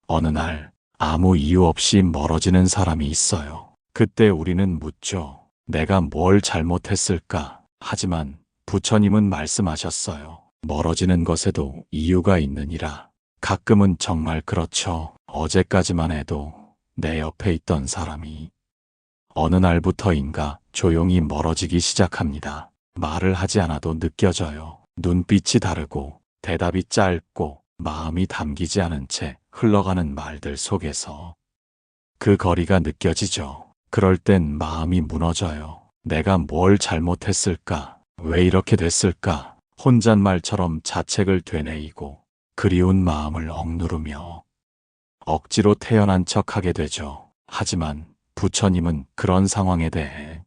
어느 날 아무 이유 없이 멀어지는 사람이 있어요. 그때 우리는 묻죠. 내가 뭘 잘못했을까? 하지만 부처님은 말씀하셨어요. 멀어지는 것에도 이유가 있느니라. 가끔은 정말 그렇죠. 어제까지만 해도 내 옆에 있던 사람이 어느 날부터인가 조용히 멀어지기 시작합니다. 말을 하지 않아도 느껴져요. 눈빛이 다르고 대답이 짧고 마음이 담기지 않은 채 흘러가는 말들 속에서 그 거리가 느껴지죠. 그럴 땐 마음이 무너져요. 내가 뭘 잘못했을까? 왜 이렇게 됐을까? 혼잣말처럼 자책을 되뇌이고 그리운 마음을 억누르며 억지로 태어난 척하게 되죠. 하지만 부처님은 그런 상황에 대해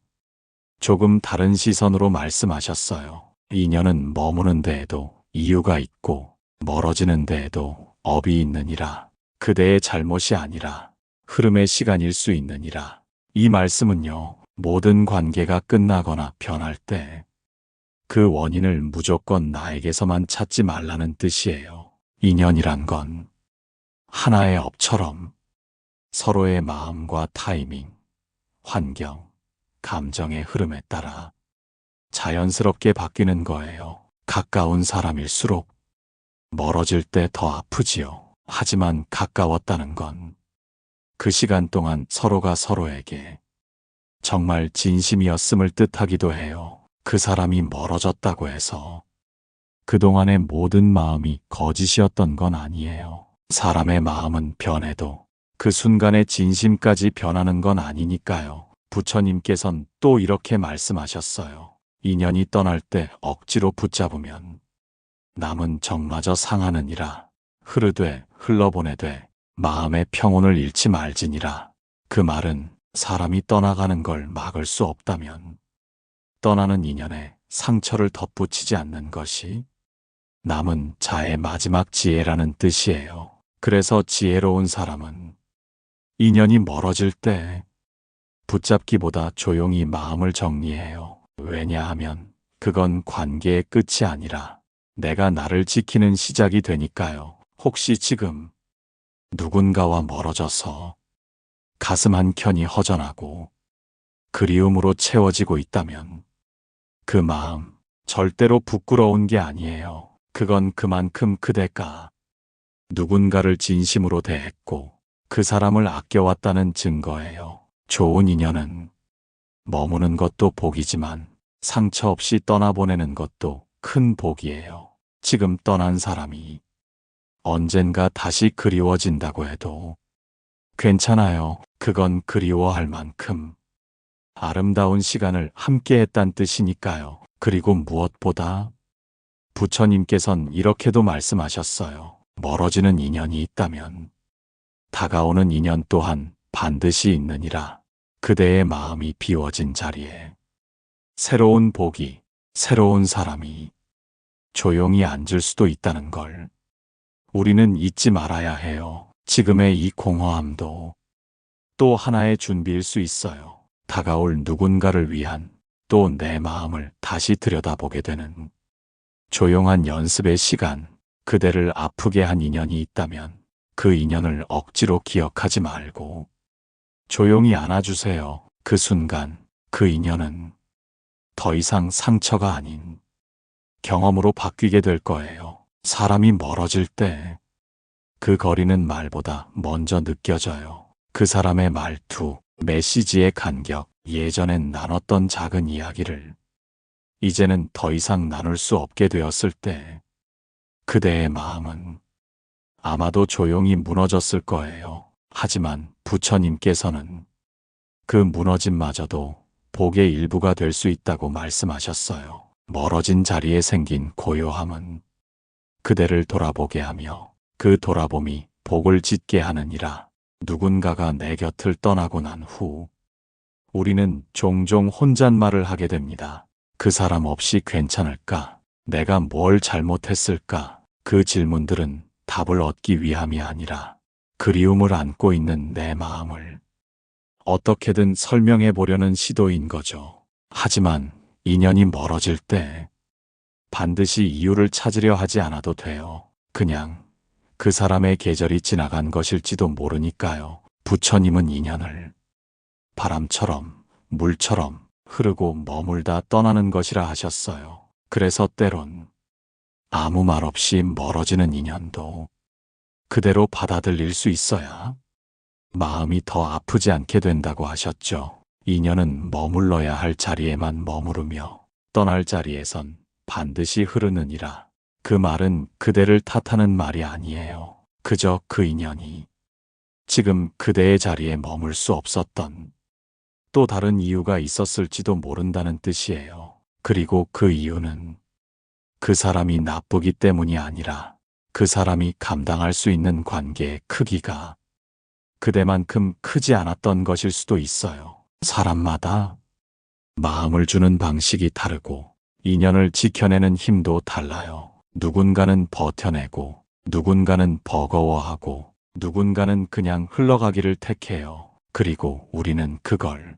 조금 다른 시선으로 말씀하셨어요. 인연은 머무는 데에도 이유가 있고 멀어지는 데에도 업이 있느니라. 그대의 잘못이 아니라 흐름의 시간일 수 있느니라. 이 말씀은요, 모든 관계가 끝나거나 변할 때 그 원인을 무조건 나에게서만 찾지 말라는 뜻이에요. 인연이란 건 하나의 업처럼 서로의 마음과 타이밍, 환경, 감정의 흐름에 따라 자연스럽게 바뀌는 거예요. 가까운 사람일수록 멀어질 때 더 아프지요. 하지만 가까웠다는 건 그 시간 동안 서로가 서로에게 정말 진심이었음을 뜻하기도 해요. 그 사람이 멀어졌다고 해서 그동안의 모든 마음이 거짓이었던 건 아니에요. 사람의 마음은 변해도 그 순간의 진심까지 변하는 건 아니니까요. 부처님께선 또 이렇게 말씀하셨어요. 인연이 떠날 때 억지로 붙잡으면 남은 정마저 상하느니라. 흐르되 흘러보내되 마음의 평온을 잃지 말지니라. 그 말은 사람이 떠나가는 걸 막을 수 없다면 떠나는 인연에 상처를 덧붙이지 않는 것이 남은 자의 마지막 지혜라는 뜻이에요. 그래서 지혜로운 사람은 인연이 멀어질 때 붙잡기보다 조용히 마음을 정리해요. 왜냐하면 그건 관계의 끝이 아니라 내가 나를 지키는 시작이 되니까요. 혹시 지금 누군가와 멀어져서 가슴 한켠이 허전하고 그리움으로 채워지고 있다면 그 마음 절대로 부끄러운 게 아니에요. 그건 그만큼 그대가 누군가를 진심으로 대했고 그 사람을 아껴왔다는 증거예요. 좋은 인연은 머무는 것도 복이지만 상처 없이 떠나보내는 것도 큰 복이에요. 지금 떠난 사람이 언젠가 다시 그리워진다고 해도 괜찮아요. 그건 그리워할 만큼 아름다운 시간을 함께했단 뜻이니까요. 그리고 무엇보다 부처님께선 이렇게도 말씀하셨어요. 멀어지는 인연이 있다면 다가오는 인연 또한 반드시 있느니라. 그대의 마음이 비워진 자리에 새로운 복이, 새로운 사람이 조용히 앉을 수도 있다는 걸 우리는 잊지 말아야 해요. 지금의 이 공허함도 또 하나의 준비일 수 있어요. 다가올 누군가를 위한 또 내 마음을 다시 들여다보게 되는 조용한 연습의 시간. 그대를 아프게 한 인연이 있다면 그 인연을 억지로 기억하지 말고 조용히 안아주세요. 그 순간 그 인연은 더 이상 상처가 아닌 경험으로 바뀌게 될 거예요. 사람이 멀어질 때 그 거리는 말보다 먼저 느껴져요. 그 사람의 말투, 메시지의 간격, 예전엔 나눴던 작은 이야기를 이제는 더 이상 나눌 수 없게 되었을 때 그대의 마음은 아마도 조용히 무너졌을 거예요. 하지만 부처님께서는 그 무너짐마저도 복의 일부가 될 수 있다고 말씀하셨어요. 멀어진 자리에 생긴 고요함은 그대를 돌아보게 하며 그 돌아봄이 복을 짓게 하느니라. 누군가가 내 곁을 떠나고 난 후 우리는 종종 혼잣말을 하게 됩니다. 그 사람 없이 괜찮을까? 내가 뭘 잘못했을까? 그 질문들은 답을 얻기 위함이 아니라 그리움을 안고 있는 내 마음을 어떻게든 설명해 보려는 시도인 거죠. 하지만 인연이 멀어질 때 반드시 이유를 찾으려 하지 않아도 돼요. 그냥 그 사람의 계절이 지나간 것일지도 모르니까요. 부처님은 인연을 바람처럼, 물처럼 흐르고 머물다 떠나는 것이라 하셨어요. 그래서 때론 아무 말 없이 멀어지는 인연도 그대로 받아들일 수 있어야 마음이 더 아프지 않게 된다고 하셨죠. 인연은 머물러야 할 자리에만 머무르며 떠날 자리에선 반드시 흐르느니라. 그 말은 그대를 탓하는 말이 아니에요. 그저 그 인연이 지금 그대의 자리에 머물 수 없었던 또 다른 이유가 있었을지도 모른다는 뜻이에요. 그리고 그 이유는 그 사람이 나쁘기 때문이 아니라 그 사람이 감당할 수 있는 관계의 크기가 그대만큼 크지 않았던 것일 수도 있어요. 사람마다 마음을 주는 방식이 다르고 인연을 지켜내는 힘도 달라요. 누군가는 버텨내고 누군가는 버거워하고 누군가는 그냥 흘러가기를 택해요. 그리고 우리는 그걸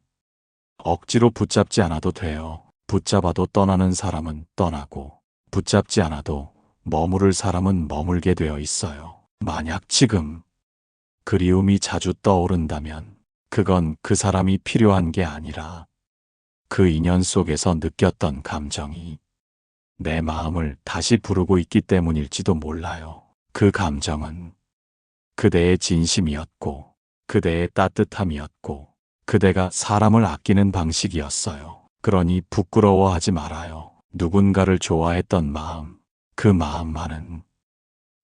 억지로 붙잡지 않아도 돼요. 붙잡아도 떠나는 사람은 떠나고 붙잡지 않아도 머무를 사람은 머물게 되어 있어요. 만약 지금 그리움이 자주 떠오른다면 그건 그 사람이 필요한 게 아니라 그 인연 속에서 느꼈던 감정이 내 마음을 다시 부르고 있기 때문일지도 몰라요. 그 감정은 그대의 진심이었고 그대의 따뜻함이었고 그대가 사람을 아끼는 방식이었어요. 그러니 부끄러워하지 말아요. 누군가를 좋아했던 마음, 그 마음만은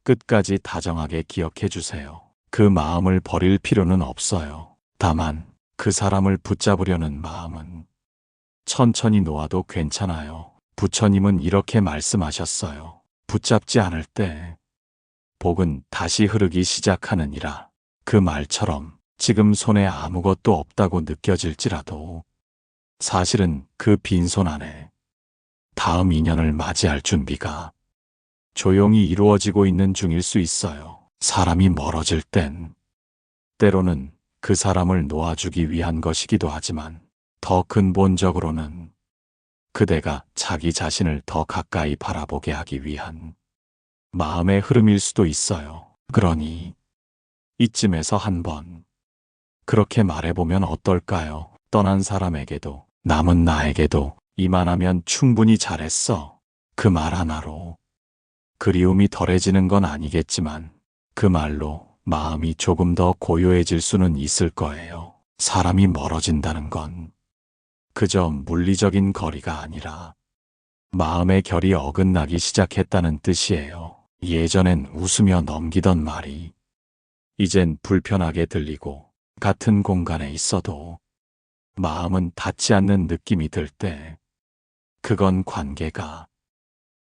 끝까지 다정하게 기억해 주세요. 그 마음을 버릴 필요는 없어요. 다만 그 사람을 붙잡으려는 마음은 천천히 놓아도 괜찮아요. 부처님은 이렇게 말씀하셨어요. 붙잡지 않을 때 복은 다시 흐르기 시작하느니라. 그 말처럼 지금 손에 아무것도 없다고 느껴질지라도 사실은 그 빈손 안에 다음 인연을 맞이할 준비가 조용히 이루어지고 있는 중일 수 있어요. 사람이 멀어질 땐 때로는 그 사람을 놓아주기 위한 것이기도 하지만 더 근본적으로는 그대가 자기 자신을 더 가까이 바라보게 하기 위한 마음의 흐름일 수도 있어요. 그러니 이쯤에서 한번 그렇게 말해보면 어떨까요? 떠난 사람에게도 남은 나에게도 이만하면 충분히 잘했어. 그 말 하나로 그리움이 덜해지는 건 아니겠지만 그 말로 마음이 조금 더 고요해질 수는 있을 거예요. 사람이 멀어진다는 건 그저 물리적인 거리가 아니라 마음의 결이 어긋나기 시작했다는 뜻이에요. 예전엔 웃으며 넘기던 말이 이젠 불편하게 들리고 같은 공간에 있어도 마음은 닿지 않는 느낌이 들 때 그건 관계가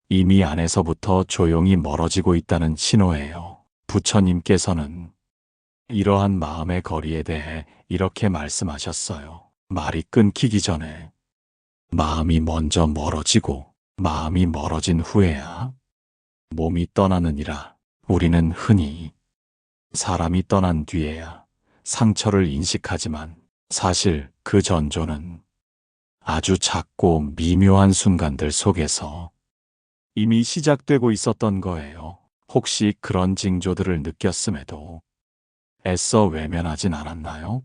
이미 안에서부터 조용히 멀어지고 있다는 신호예요. 부처님께서는 이러한 마음의 거리에 대해 이렇게 말씀하셨어요. 말이 끊기기 전에 마음이 먼저 멀어지고 마음이 멀어진 후에야 몸이 떠나느니라. 우리는 흔히 사람이 떠난 뒤에야 상처를 인식하지만 사실 그 전조는 아주 작고 미묘한 순간들 속에서 이미 시작되고 있었던 거예요. 혹시 그런 징조들을 느꼈음에도 애써 외면하진 않았나요?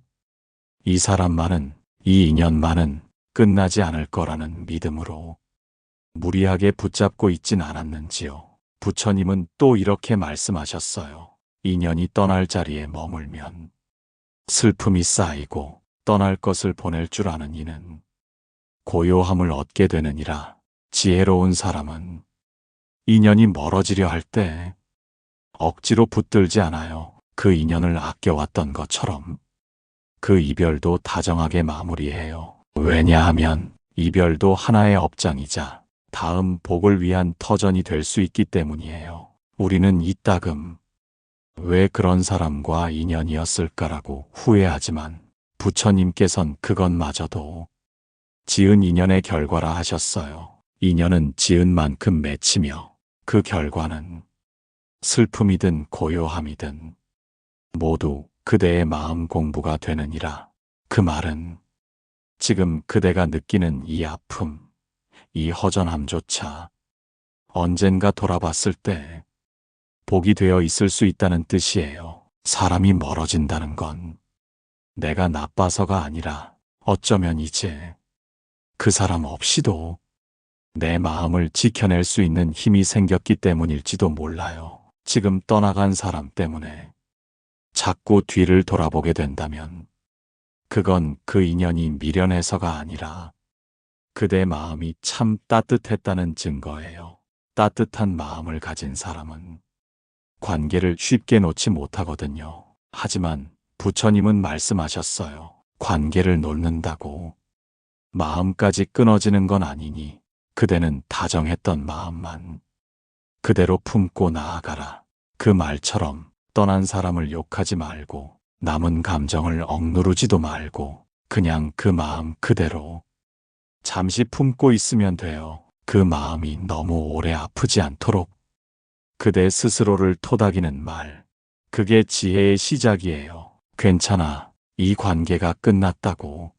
이 사람만은, 이 인연만은 끝나지 않을 거라는 믿음으로 무리하게 붙잡고 있진 않았는지요. 부처님은 또 이렇게 말씀하셨어요. 인연이 떠날 자리에 머물면 슬픔이 쌓이고 떠날 것을 보낼 줄 아는 이는 고요함을 얻게 되느니라. 지혜로운 사람은 인연이 멀어지려 할 때 억지로 붙들지 않아요. 그 인연을 아껴왔던 것처럼 그 이별도 다정하게 마무리해요. 왜냐하면 이별도 하나의 업장이자 다음 복을 위한 터전이 될 수 있기 때문이에요. 우리는 이따금 왜 그런 사람과 인연이었을까라고 후회하지만 부처님께선 그것마저도 지은 인연의 결과라 하셨어요. 인연은 지은 만큼 맺히며 그 결과는 슬픔이든 고요함이든 모두 그대의 마음 공부가 되느니라. 그 말은 지금 그대가 느끼는 이 아픔, 이 허전함조차 언젠가 돌아봤을 때 복이 되어 있을 수 있다는 뜻이에요. 사람이 멀어진다는 건 내가 나빠서가 아니라 어쩌면 이제 그 사람 없이도 내 마음을 지켜낼 수 있는 힘이 생겼기 때문일지도 몰라요. 지금 떠나간 사람 때문에 자꾸 뒤를 돌아보게 된다면 그건 그 인연이 미련해서가 아니라 그대 마음이 참 따뜻했다는 증거예요. 따뜻한 마음을 가진 사람은 관계를 쉽게 놓지 못하거든요. 하지만 부처님은 말씀하셨어요. 관계를 놓는다고 마음까지 끊어지는 건 아니니 그대는 다정했던 마음만 그대로 품고 나아가라. 그 말처럼 떠난 사람을 욕하지 말고 남은 감정을 억누르지도 말고 그냥 그 마음 그대로 잠시 품고 있으면 돼요. 그 마음이 너무 오래 아프지 않도록 그대 스스로를 토닥이는 말. 그게 지혜의 시작이에요. 괜찮아. 이 관계가 끝났다고.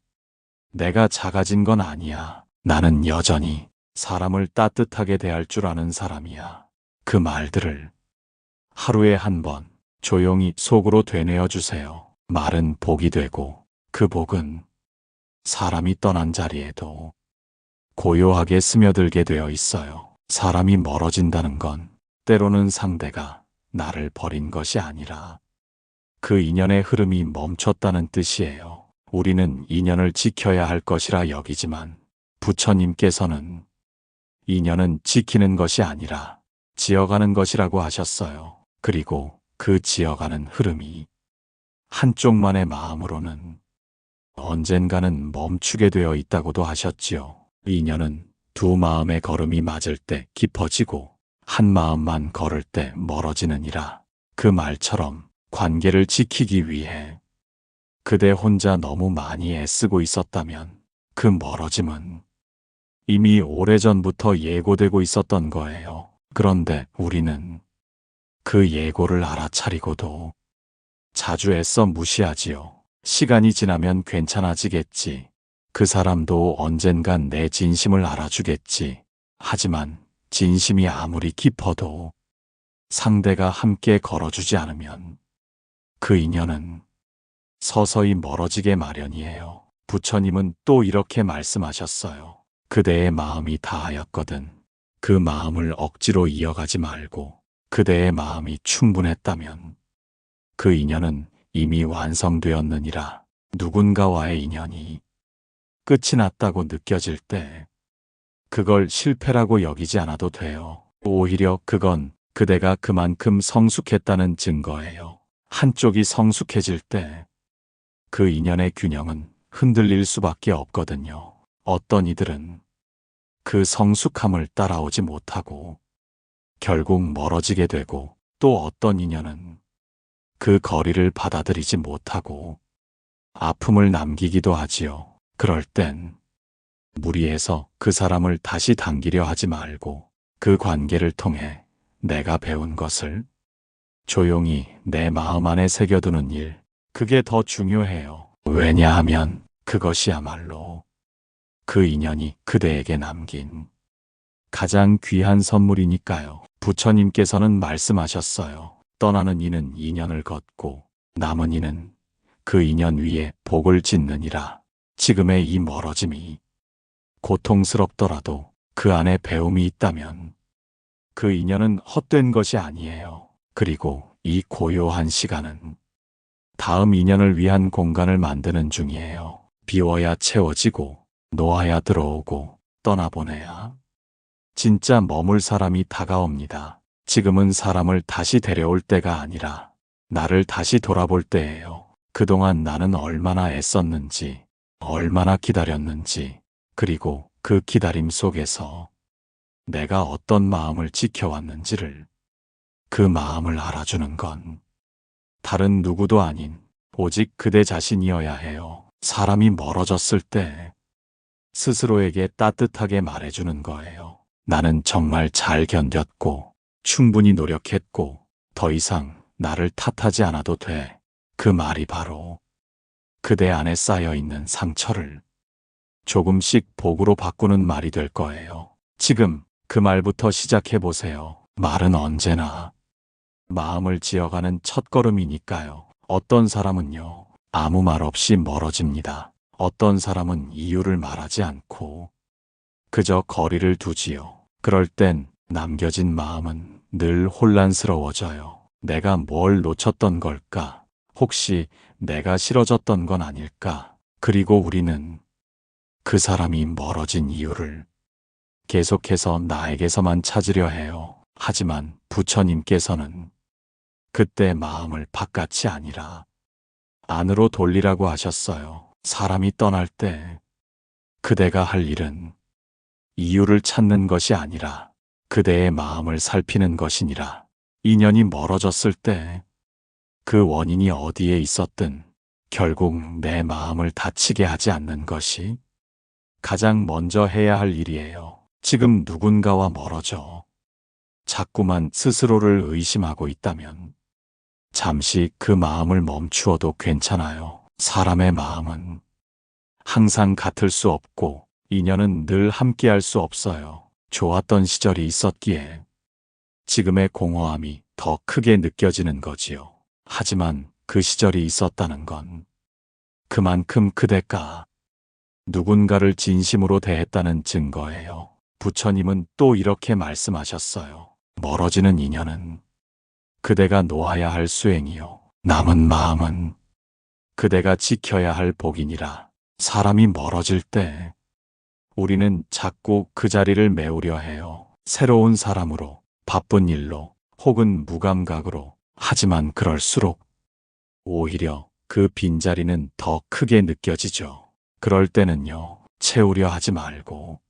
내가 작아진 건 아니야. 나는 여전히 사람을 따뜻하게 대할 줄 아는 사람이야. 그 말들을 하루에 한 번 조용히 속으로 되뇌어 주세요. 말은 복이 되고 그 복은 사람이 떠난 자리에도 고요하게 스며들게 되어 있어요. 사람이 멀어진다는 건 때로는 상대가 나를 버린 것이 아니라 그 인연의 흐름이 멈췄다는 뜻이에요. 우리는 인연을 지켜야 할 것이라 여기지만 부처님께서는 인연은 지키는 것이 아니라 지어가는 것이라고 하셨어요. 그리고 그 지어가는 흐름이 한쪽만의 마음으로는 언젠가는 멈추게 되어 있다고도 하셨지요. 인연은 두 마음의 걸음이 맞을 때 깊어지고 한 마음만 걸을 때 멀어지느니라. 그 말처럼 관계를 지키기 위해 그대 혼자 너무 많이 애쓰고 있었다면 그 멀어짐은 이미 오래전부터 예고되고 있었던 거예요. 그런데 우리는 그 예고를 알아차리고도 자주 애써 무시하지요. 시간이 지나면 괜찮아지겠지. 그 사람도 언젠간 내 진심을 알아주겠지. 하지만 진심이 아무리 깊어도 상대가 함께 걸어주지 않으면 그 인연은 서서히 멀어지게 마련이에요. 부처님은 또 이렇게 말씀하셨어요. 그대의 마음이 다하였거든. 그 마음을 억지로 이어가지 말고 그대의 마음이 충분했다면 그 인연은 이미 완성되었느니라. 누군가와의 인연이 끝이 났다고 느껴질 때 그걸 실패라고 여기지 않아도 돼요. 오히려 그건 그대가 그만큼 성숙했다는 증거예요. 한쪽이 성숙해질 때 그 인연의 균형은 흔들릴 수밖에 없거든요. 어떤 이들은 그 성숙함을 따라오지 못하고 결국 멀어지게 되고 또 어떤 인연은 그 거리를 받아들이지 못하고 아픔을 남기기도 하지요. 그럴 땐 무리해서 그 사람을 다시 당기려 하지 말고 그 관계를 통해 내가 배운 것을 조용히 내 마음 안에 새겨두는 일, 그게 더 중요해요. 왜냐하면 그것이야말로 그 인연이 그대에게 남긴 가장 귀한 선물이니까요. 부처님께서는 말씀하셨어요. 떠나는 이는 인연을 걷고 남은 이는 그 인연 위에 복을 짓느니라. 지금의 이 멀어짐이 고통스럽더라도 그 안에 배움이 있다면 그 인연은 헛된 것이 아니에요. 그리고 이 고요한 시간은 다음 인연을 위한 공간을 만드는 중이에요. 비워야 채워지고 놓아야 들어오고 떠나보내야 진짜 머물 사람이 다가옵니다. 지금은 사람을 다시 데려올 때가 아니라 나를 다시 돌아볼 때예요. 그동안 나는 얼마나 애썼는지, 얼마나 기다렸는지, 그리고 그 기다림 속에서 내가 어떤 마음을 지켜왔는지를, 그 마음을 알아주는 건 다른 누구도 아닌 오직 그대 자신이어야 해요. 사람이 멀어졌을 때 스스로에게 따뜻하게 말해주는 거예요. 나는 정말 잘 견뎠고 충분히 노력했고 더 이상 나를 탓하지 않아도 돼. 그 말이 바로 그대 안에 쌓여있는 상처를 조금씩 복으로 바꾸는 말이 될 거예요. 지금 그 말부터 시작해 보세요. 말은 언제나 마음을 지어가는 첫걸음이니까요. 어떤 사람은요, 아무 말 없이 멀어집니다. 어떤 사람은 이유를 말하지 않고 그저 거리를 두지요. 그럴 땐 남겨진 마음은 늘 혼란스러워져요. 내가 뭘 놓쳤던 걸까? 혹시 내가 싫어졌던 건 아닐까? 그리고 우리는 그 사람이 멀어진 이유를 계속해서 나에게서만 찾으려 해요. 하지만 부처님께서는 그때 마음을 바깥이 아니라 안으로 돌리라고 하셨어요. 사람이 떠날 때 그대가 할 일은 이유를 찾는 것이 아니라 그대의 마음을 살피는 것이니라. 인연이 멀어졌을 때 그 원인이 어디에 있었든 결국 내 마음을 다치게 하지 않는 것이 가장 먼저 해야 할 일이에요. 지금 누군가와 멀어져 자꾸만 스스로를 의심하고 있다면 잠시 그 마음을 멈추어도 괜찮아요. 사람의 마음은 항상 같을 수 없고 인연은 늘 함께할 수 없어요. 좋았던 시절이 있었기에 지금의 공허함이 더 크게 느껴지는 거지요. 하지만 그 시절이 있었다는 건 그만큼 그대가 누군가를 진심으로 대했다는 증거예요. 부처님은 또 이렇게 말씀하셨어요. 멀어지는 인연은 그대가 놓아야 할 수행이요. 남은 마음은 그대가 지켜야 할 복이니라. 사람이 멀어질 때 우리는 자꾸 그 자리를 메우려 해요. 새로운 사람으로, 바쁜 일로, 혹은 무감각으로. 하지만 그럴수록 오히려 그 빈자리는 더 크게 느껴지죠. 그럴 때는요, 채우려 하지 말고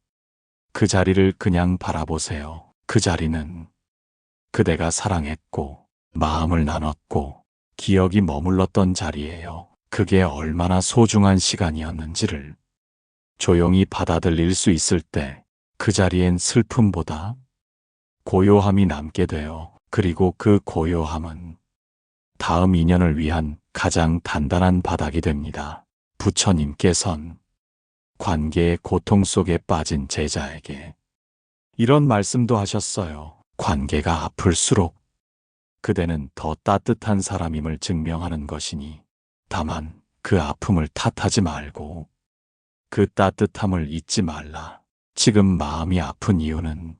그 자리를 그냥 바라보세요. 그 자리는 그대가 사랑했고, 마음을 나눴고, 기억이 머물렀던 자리예요. 그게 얼마나 소중한 시간이었는지를 조용히 받아들일 수 있을 때 그 자리엔 슬픔보다 고요함이 남게 돼요. 그리고 그 고요함은 다음 인연을 위한 가장 단단한 바닥이 됩니다. 부처님께선 관계의 고통 속에 빠진 제자에게 이런 말씀도 하셨어요. 관계가 아플수록 그대는 더 따뜻한 사람임을 증명하는 것이니 다만 그 아픔을 탓하지 말고 그 따뜻함을 잊지 말라. 지금 마음이 아픈 이유는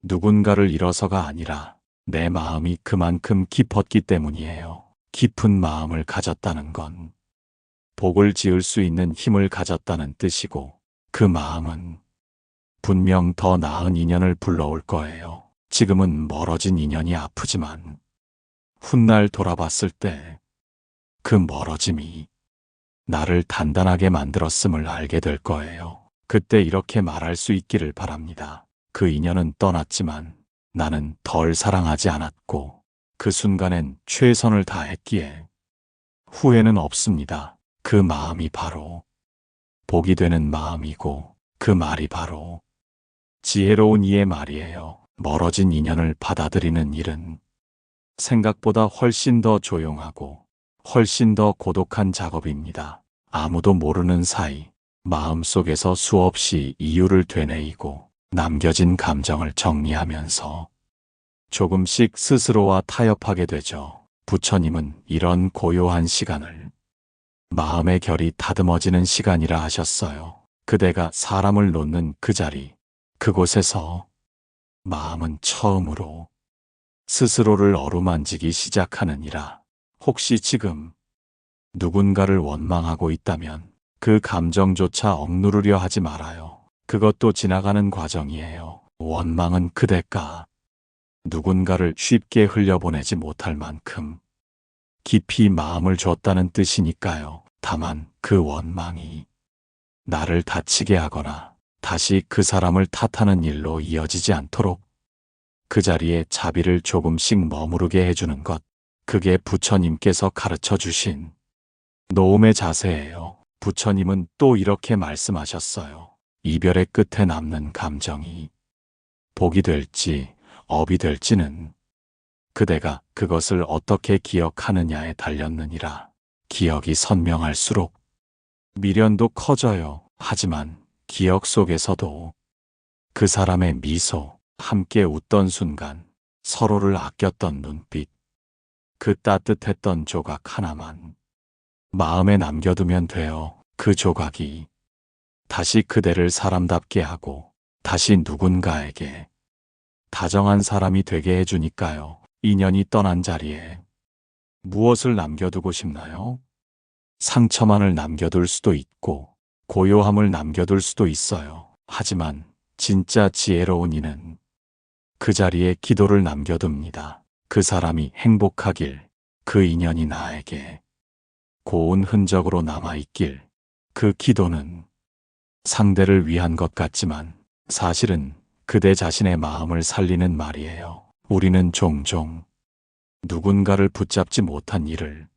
누군가를 잃어서가 아니라 내 마음이 그만큼 깊었기 때문이에요. 깊은 마음을 가졌다는 건 복을 지을 수 있는 힘을 가졌다는 뜻이고 그 마음은 분명 더 나은 인연을 불러올 거예요. 지금은 멀어진 인연이 아프지만 훗날 돌아봤을 때 그 멀어짐이 나를 단단하게 만들었음을 알게 될 거예요. 그때 이렇게 말할 수 있기를 바랍니다. 그 인연은 떠났지만 나는 덜 사랑하지 않았고 그 순간엔 최선을 다했기에 후회는 없습니다. 그 마음이 바로 복이 되는 마음이고 그 말이 바로 지혜로운 이의 말이에요. 멀어진 인연을 받아들이는 일은 생각보다 훨씬 더 조용하고 훨씬 더 고독한 작업입니다. 아무도 모르는 사이 마음속에서 수없이 이유를 되뇌이고 남겨진 감정을 정리하면서 조금씩 스스로와 타협하게 되죠. 부처님은 이런 고요한 시간을 마음의 결이 다듬어지는 시간이라 하셨어요. 그대가 사람을 놓는 그 자리, 그곳에서 마음은 처음으로 스스로를 어루만지기 시작하느니라. 혹시 지금 누군가를 원망하고 있다면 그 감정조차 억누르려 하지 말아요. 그것도 지나가는 과정이에요. 원망은 그대가 누군가를 쉽게 흘려보내지 못할 만큼 깊이 마음을 줬다는 뜻이니까요. 다만 그 원망이 나를 다치게 하거나 다시 그 사람을 탓하는 일로 이어지지 않도록 그 자리에 자비를 조금씩 머무르게 해주는 것, 그게 부처님께서 가르쳐 주신 노음의 자세예요. 부처님은 또 이렇게 말씀하셨어요. 이별의 끝에 남는 감정이 복이 될지 업이 될지는 그대가 그것을 어떻게 기억하느냐에 달렸느니라. 기억이 선명할수록 미련도 커져요. 하지만 기억 속에서도 그 사람의 미소, 함께 웃던 순간, 서로를 아꼈던 눈빛, 그 따뜻했던 조각 하나만 마음에 남겨두면 돼요. 그 조각이 다시 그대를 사람답게 하고 다시 누군가에게 다정한 사람이 되게 해주니까요. 인연이 떠난 자리에 무엇을 남겨두고 싶나요? 상처만을 남겨둘 수도 있고 고요함을 남겨둘 수도 있어요. 하지만 진짜 지혜로운 이는 그 자리에 기도를 남겨둡니다. 그 사람이 행복하길, 그 인연이 나에게 고운 흔적으로 남아있길. 그 기도는 상대를 위한 것 같지만 사실은 그대 자신의 마음을 살리는 말이에요. 우리는 종종 누군가를 붙잡지 못한 일을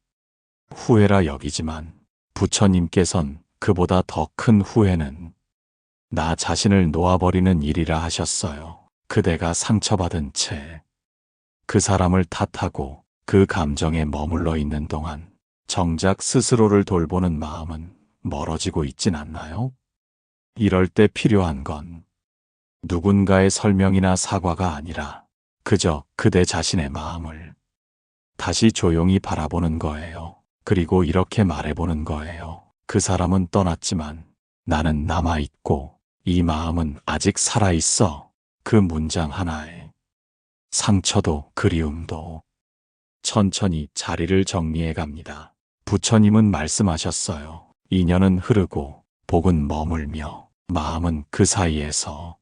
후회라 여기지만 부처님께선 그보다 더 큰 후회는 나 자신을 놓아버리는 일이라 하셨어요. 그대가 상처받은 채 그 사람을 탓하고 그 감정에 머물러 있는 동안 정작 스스로를 돌보는 마음은 멀어지고 있진 않나요? 이럴 때 필요한 건 누군가의 설명이나 사과가 아니라 그저 그대 자신의 마음을 다시 조용히 바라보는 거예요. 그리고 이렇게 말해보는 거예요. 그 사람은 떠났지만 나는 남아있고 이 마음은 아직 살아있어. 그 문장 하나에 상처도 그리움도 천천히 자리를 정리해 갑니다. 부처님은 말씀하셨어요. 인연은 흐르고 복은 머물며 마음은 그 사이에서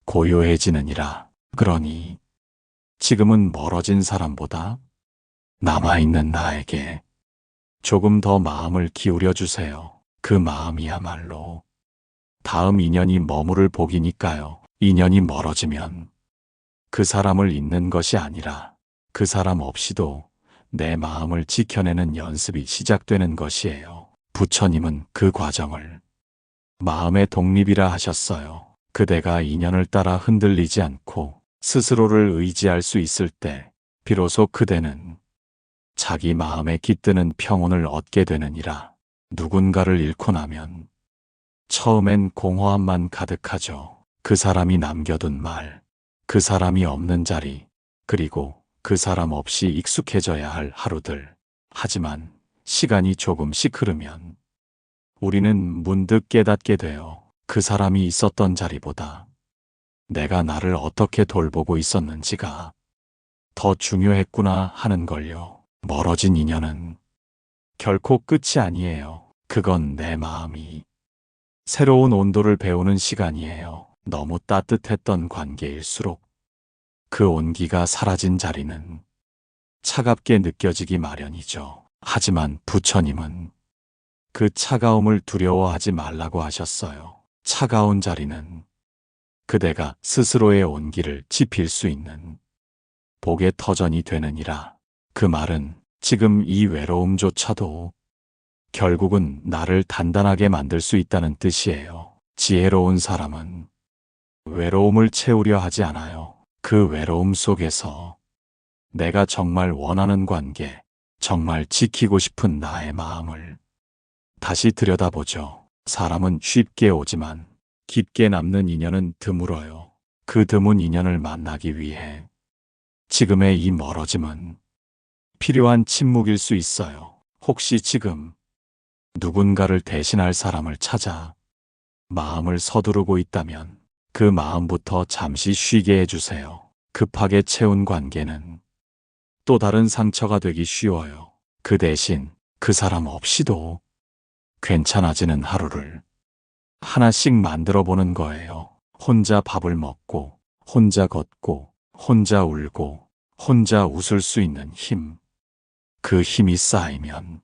고요해지느니라. 그러니 지금은 멀어진 사람보다 남아있는 나에게 조금 더 마음을 기울여 주세요. 그 마음이야말로 다음 인연이 머무를 복이니까요. 인연이 멀어지면 그 사람을 잊는 것이 아니라 그 사람 없이도 내 마음을 지켜내는 연습이 시작되는 것이에요. 부처님은 그 과정을 마음의 독립이라 하셨어요. 그대가 인연을 따라 흔들리지 않고 스스로를 의지할 수 있을 때 비로소 그대는 자기 마음에 깃드는 평온을 얻게 되느니라. 누군가를 잃고 나면 처음엔 공허함만 가득하죠. 그 사람이 남겨둔 말, 그 사람이 없는 자리, 그리고 그 사람 없이 익숙해져야 할 하루들. 하지만 시간이 조금씩 흐르면 우리는 문득 깨닫게 돼요. 그 사람이 있었던 자리보다 내가 나를 어떻게 돌보고 있었는지가 더 중요했구나 하는 걸요. 멀어진 인연은 결코 끝이 아니에요. 그건 내 마음이 새로운 온도를 배우는 시간이에요. 너무 따뜻했던 관계일수록 그 온기가 사라진 자리는 차갑게 느껴지기 마련이죠. 하지만 부처님은 그 차가움을 두려워하지 말라고 하셨어요. 차가운 자리는 그대가 스스로의 온기를 지필 수 있는 복의 터전이 되느니라. 그 말은 지금 이 외로움조차도 결국은 나를 단단하게 만들 수 있다는 뜻이에요. 지혜로운 사람은 외로움을 채우려 하지 않아요. 그 외로움 속에서 내가 정말 원하는 관계, 정말 지키고 싶은 나의 마음을 다시 들여다보죠. 사람은 쉽게 오지만 깊게 남는 인연은 드물어요. 그 드문 인연을 만나기 위해 지금의 이 멀어짐은 필요한 침묵일 수 있어요. 혹시 지금 누군가를 대신할 사람을 찾아 마음을 서두르고 있다면 그 마음부터 잠시 쉬게 해주세요. 급하게 채운 관계는 또 다른 상처가 되기 쉬워요. 그 대신 그 사람 없이도 괜찮아지는 하루를 하나씩 만들어 보는 거예요. 혼자 밥을 먹고, 혼자 걷고, 혼자 울고, 혼자 웃을 수 있는 힘. 그 힘이 쌓이면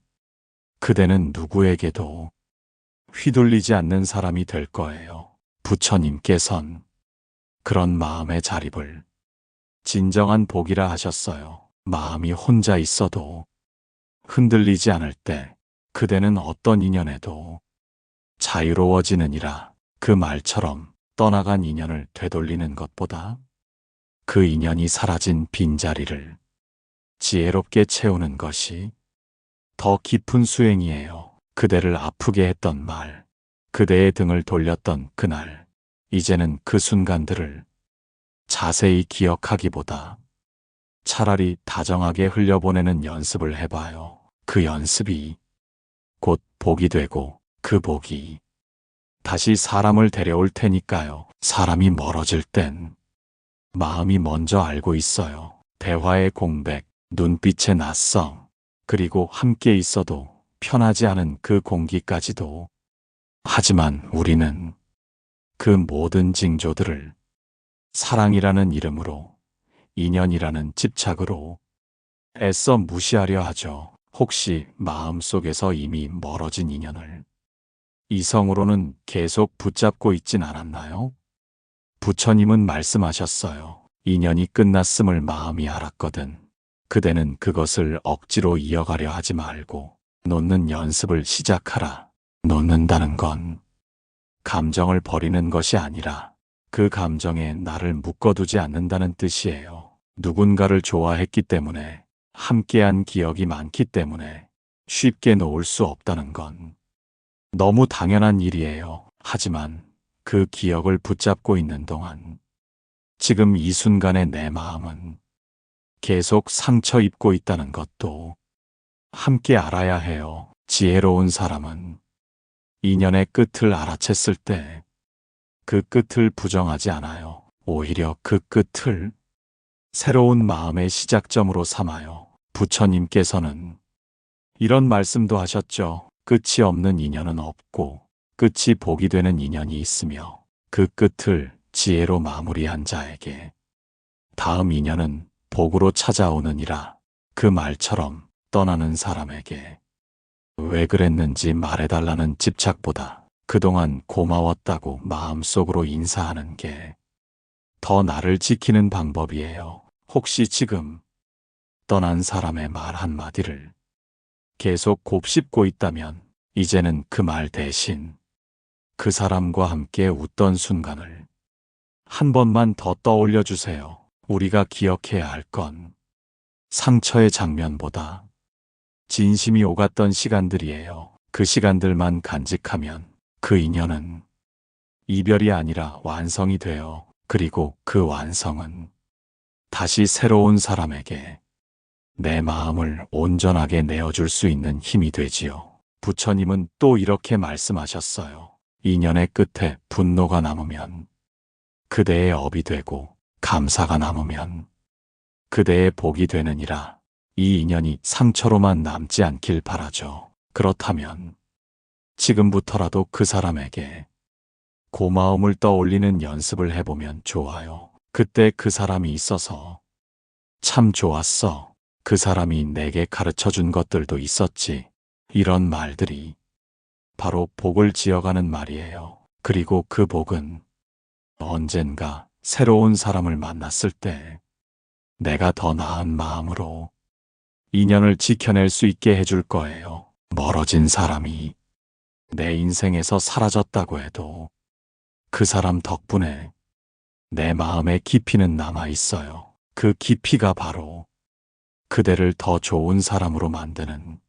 그대는 누구에게도 휘둘리지 않는 사람이 될 거예요. 부처님께선 그런 마음의 자립을 진정한 복이라 하셨어요. 마음이 혼자 있어도 흔들리지 않을 때 그대는 어떤 인연에도 자유로워지느니라. 그 말처럼 떠나간 인연을 되돌리는 것보다 그 인연이 사라진 빈자리를 지혜롭게 채우는 것이 더 깊은 수행이에요. 그대를 아프게 했던 말, 그대의 등을 돌렸던 그날, 이제는 그 순간들을 자세히 기억하기보다 차라리 다정하게 흘려보내는 연습을 해봐요. 그 연습이 곧 복이 되고 그 복이 다시 사람을 데려올 테니까요. 사람이 멀어질 땐 마음이 먼저 알고 있어요. 대화의 공백, 눈빛의 낯섦, 그리고 함께 있어도 편하지 않은 그 공기까지도. 하지만 우리는 그 모든 징조들을 사랑이라는 이름으로, 인연이라는 집착으로 애써 무시하려 하죠. 혹시 마음속에서 이미 멀어진 인연을 이성으로는 계속 붙잡고 있진 않았나요? 부처님은 말씀하셨어요. 인연이 끝났음을 마음이 알았거든. 그대는 그것을 억지로 이어가려 하지 말고 놓는 연습을 시작하라. 놓는다는 건 감정을 버리는 것이 아니라 그 감정에 나를 묶어두지 않는다는 뜻이에요. 누군가를 좋아했기 때문에, 함께한 기억이 많기 때문에 쉽게 놓을 수 없다는 건 너무 당연한 일이에요. 하지만 그 기억을 붙잡고 있는 동안 지금 이 순간의 내 마음은 계속 상처 입고 있다는 것도 함께 알아야 해요. 지혜로운 사람은 인연의 끝을 알아챘을 때 그 끝을 부정하지 않아요. 오히려 그 끝을 새로운 마음의 시작점으로 삼아요. 부처님께서는 이런 말씀도 하셨죠. 끝이 없는 인연은 없고 끝이 복이 되는 인연이 있으며 그 끝을 지혜로 마무리한 자에게 다음 인연은 복으로 찾아오느니라. 그 말처럼 떠나는 사람에게 왜 그랬는지 말해달라는 집착보다 그동안 고마웠다고 마음속으로 인사하는 게 더 나를 지키는 방법이에요. 혹시 지금 떠난 사람의 말 한마디를 계속 곱씹고 있다면 이제는 그 말 대신 그 사람과 함께 웃던 순간을 한 번만 더 떠올려 주세요. 우리가 기억해야 할 건 상처의 장면보다 진심이 오갔던 시간들이에요. 그 시간들만 간직하면 그 인연은 이별이 아니라 완성이 돼요. 그리고 그 완성은 다시 새로운 사람에게 내 마음을 온전하게 내어줄 수 있는 힘이 되지요. 부처님은 또 이렇게 말씀하셨어요. 인연의 끝에 분노가 남으면 그대의 업이 되고 감사가 남으면 그대의 복이 되느니라. 이 인연이 상처로만 남지 않길 바라죠. 그렇다면 지금부터라도 그 사람에게 고마움을 떠올리는 연습을 해보면 좋아요. 그때 그 사람이 있어서 참 좋았어. 그 사람이 내게 가르쳐 준 것들도 있었지. 이런 말들이 바로 복을 지어가는 말이에요. 그리고 그 복은 언젠가 새로운 사람을 만났을 때 내가 더 나은 마음으로 인연을 지켜낼 수 있게 해줄 거예요. 멀어진 사람이 내 인생에서 사라졌다고 해도 그 사람 덕분에 내 마음의 깊이는 남아 있어요. 그 깊이가 바로 그대를 더 좋은 사람으로 만드는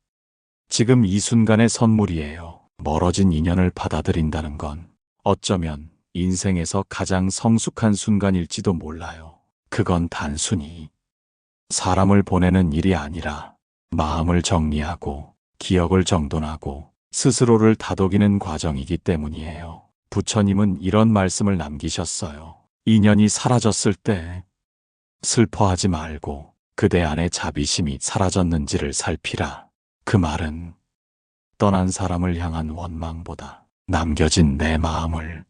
지금 이 순간의 선물이에요. 멀어진 인연을 받아들인다는 건 어쩌면 인생에서 가장 성숙한 순간일지도 몰라요. 그건 단순히 사람을 보내는 일이 아니라 마음을 정리하고 기억을 정돈하고 스스로를 다독이는 과정이기 때문이에요. 부처님은 이런 말씀을 남기셨어요. 인연이 사라졌을 때 슬퍼하지 말고 그대 안의 자비심이 사라졌는지를 살피라. 그 말은 떠난 사람을 향한 원망보다 남겨진 내 마음을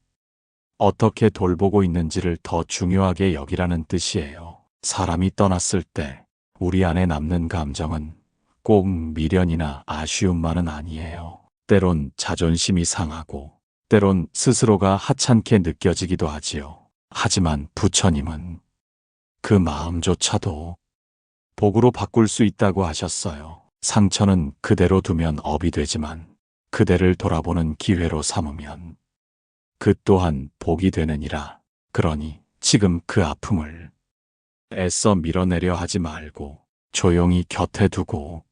어떻게 돌보고 있는지를 더 중요하게 여기라는 뜻이에요. 사람이 떠났을 때 우리 안에 남는 감정은 꼭 미련이나 아쉬움만은 아니에요. 때론 자존심이 상하고 때론 스스로가 하찮게 느껴지기도 하지요. 하지만 부처님은 그 마음조차도 복으로 바꿀 수 있다고 하셨어요. 상처는 그대로 두면 업이 되지만 그대를 돌아보는 기회로 삼으면 그 또한 복이 되느니라. 그러니 지금 그 아픔을 애써 밀어내려 하지 말고 조용히 곁에 두고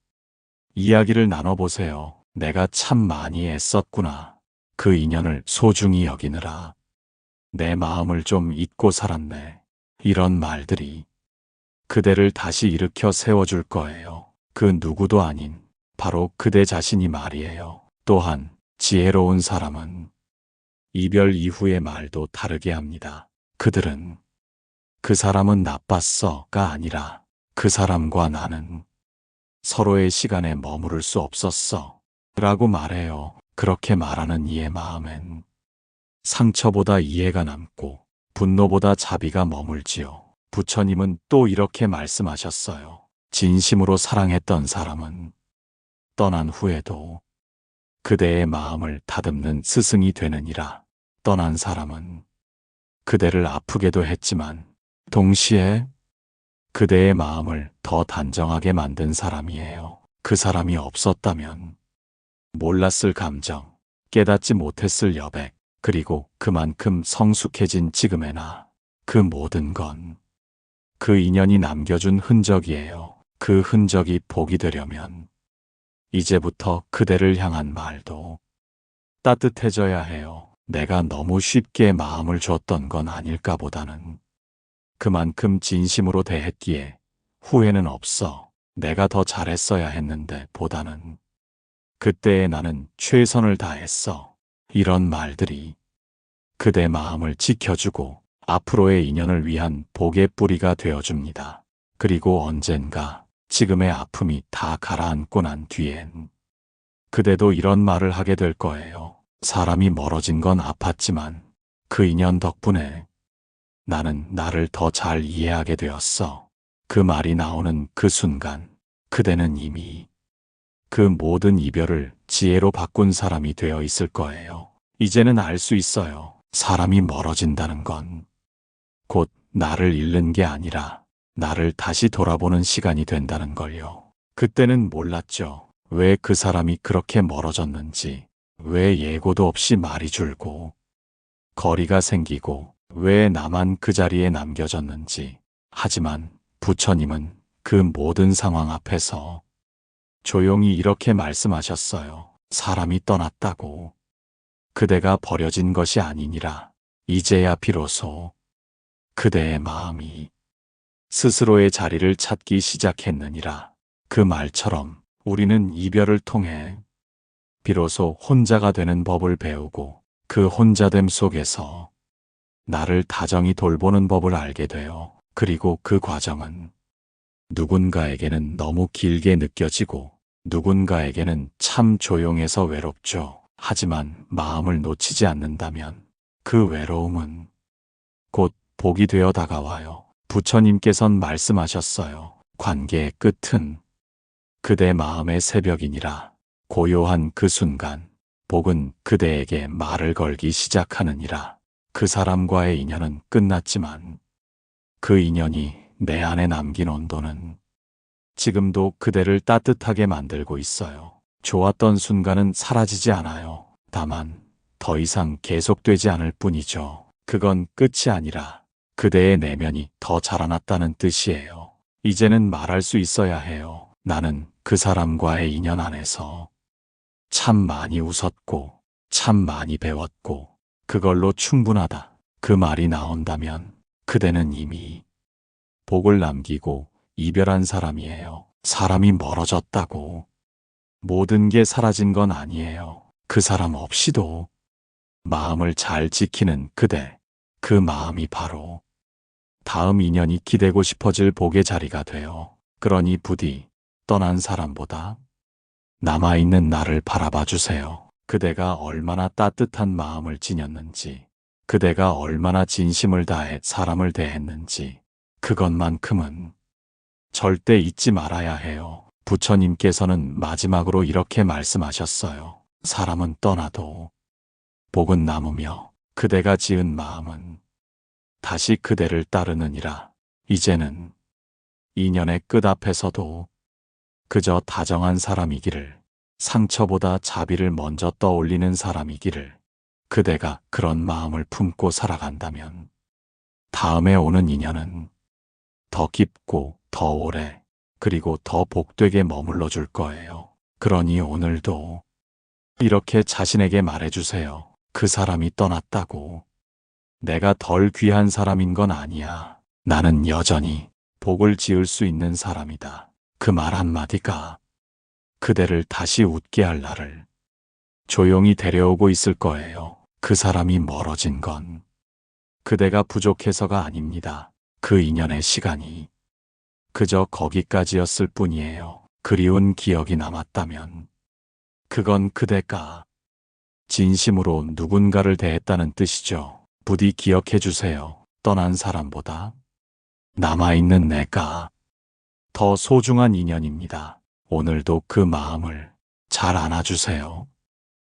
이야기를 나눠보세요. 내가 참 많이 애썼구나. 그 인연을 소중히 여기느라 내 마음을 좀 잊고 살았네. 이런 말들이 그대를 다시 일으켜 세워줄 거예요. 그 누구도 아닌 바로 그대 자신이 말이에요. 또한 지혜로운 사람은 이별 이후의 말도 다르게 합니다. 그들은 그 사람은 나빴어가 아니라 그 사람과 나는 서로의 시간에 머무를 수 없었어 라고 말해요. 그렇게 말하는 이의 마음엔 상처보다 이해가 남고 분노보다 자비가 머물지요. 부처님은 또 이렇게 말씀하셨어요. 진심으로 사랑했던 사람은 떠난 후에도 그대의 마음을 다듬는 스승이 되느니라. 떠난 사람은 그대를 아프게도 했지만 동시에 그대의 마음을 더 단정하게 만든 사람이에요. 그 사람이 없었다면 몰랐을 감정, 깨닫지 못했을 여백, 그리고 그만큼 성숙해진 지금의 나, 그 모든 건 그 인연이 남겨준 흔적이에요. 그 흔적이 복이 되려면 이제부터 그대를 향한 말도 따뜻해져야 해요. 내가 너무 쉽게 마음을 줬던 건 아닐까 보다는 그만큼 진심으로 대했기에 후회는 없어. 내가 더 잘했어야 했는데 보다는 그때의 나는 최선을 다했어. 이런 말들이 그대 마음을 지켜주고 앞으로의 인연을 위한 복의 뿌리가 되어줍니다. 그리고 언젠가 지금의 아픔이 다 가라앉고 난 뒤엔 그대도 이런 말을 하게 될 거예요. 사람이 멀어진 건 아팠지만 그 인연 덕분에 나는 나를 더 잘 이해하게 되었어. 그 말이 나오는 그 순간 그대는 이미 그 모든 이별을 지혜로 바꾼 사람이 되어 있을 거예요. 이제는 알 수 있어요. 사람이 멀어진다는 건 곧 나를 잃는 게 아니라 나를 다시 돌아보는 시간이 된다는 걸요. 그때는 몰랐죠. 왜 그 사람이 그렇게 멀어졌는지, 왜 예고도 없이 말이 줄고, 거리가 생기고, 왜 나만 그 자리에 남겨졌는지. 하지만 부처님은 그 모든 상황 앞에서 조용히 이렇게 말씀하셨어요. 사람이 떠났다고. 그대가 버려진 것이 아니니라. 이제야 비로소 그대의 마음이 스스로의 자리를 찾기 시작했느니라. 그 말처럼 우리는 이별을 통해 비로소 혼자가 되는 법을 배우고 그 혼자됨 속에서 나를 다정히 돌보는 법을 알게 돼요. 그리고 그 과정은 누군가에게는 너무 길게 느껴지고 누군가에게는 참 조용해서 외롭죠. 하지만 마음을 놓치지 않는다면 그 외로움은 곧 복이 되어 다가와요. 부처님께선 말씀하셨어요. 관계의 끝은 그대 마음의 새벽이니라. 고요한 그 순간 복은 그대에게 말을 걸기 시작하느니라. 그 사람과의 인연은 끝났지만 그 인연이 내 안에 남긴 온도는 지금도 그대를 따뜻하게 만들고 있어요. 좋았던 순간은 사라지지 않아요. 다만 더 이상 계속되지 않을 뿐이죠. 그건 끝이 아니라 그대의 내면이 더 자라났다는 뜻이에요. 이제는 말할 수 있어야 해요. 나는 그 사람과의 인연 안에서 참 많이 웃었고 참 많이 배웠고 그걸로 충분하다. 그 말이 나온다면 그대는 이미 복을 남기고 이별한 사람이에요. 사람이 멀어졌다고 모든 게 사라진 건 아니에요. 그 사람 없이도 마음을 잘 지키는 그대, 그 마음이 바로 다음 인연이 기대고 싶어질 복의 자리가 돼요. 그러니 부디 떠난 사람보다 남아있는 나를 바라봐 주세요. 그대가 얼마나 따뜻한 마음을 지녔는지, 그대가 얼마나 진심을 다해 사람을 대했는지, 그것만큼은 절대 잊지 말아야 해요. 부처님께서는 마지막으로 이렇게 말씀하셨어요. 사람은 떠나도 복은 남으며 그대가 지은 마음은 다시 그대를 따르느니라. 이제는 인연의 끝 앞에서도 그저 다정한 사람이기를, 상처보다 자비를 먼저 떠올리는 사람이기를, 그대가 그런 마음을 품고 살아간다면 다음에 오는 인연은 더 깊고 더 오래 그리고 더 복되게 머물러 줄 거예요. 그러니 오늘도 이렇게 자신에게 말해주세요. 그 사람이 떠났다고 내가 덜 귀한 사람인 건 아니야. 나는 여전히 복을 지을 수 있는 사람이다. 그 말 한마디가 그대를 다시 웃게 할 날을 조용히 데려오고 있을 거예요. 그 사람이 멀어진 건 그대가 부족해서가 아닙니다. 그 인연의 시간이 그저 거기까지였을 뿐이에요. 그리운 기억이 남았다면 그건 그대가 진심으로 누군가를 대했다는 뜻이죠. 부디 기억해 주세요. 떠난 사람보다 남아있는 내가 더 소중한 인연입니다. 오늘도 그 마음을 잘 안아주세요.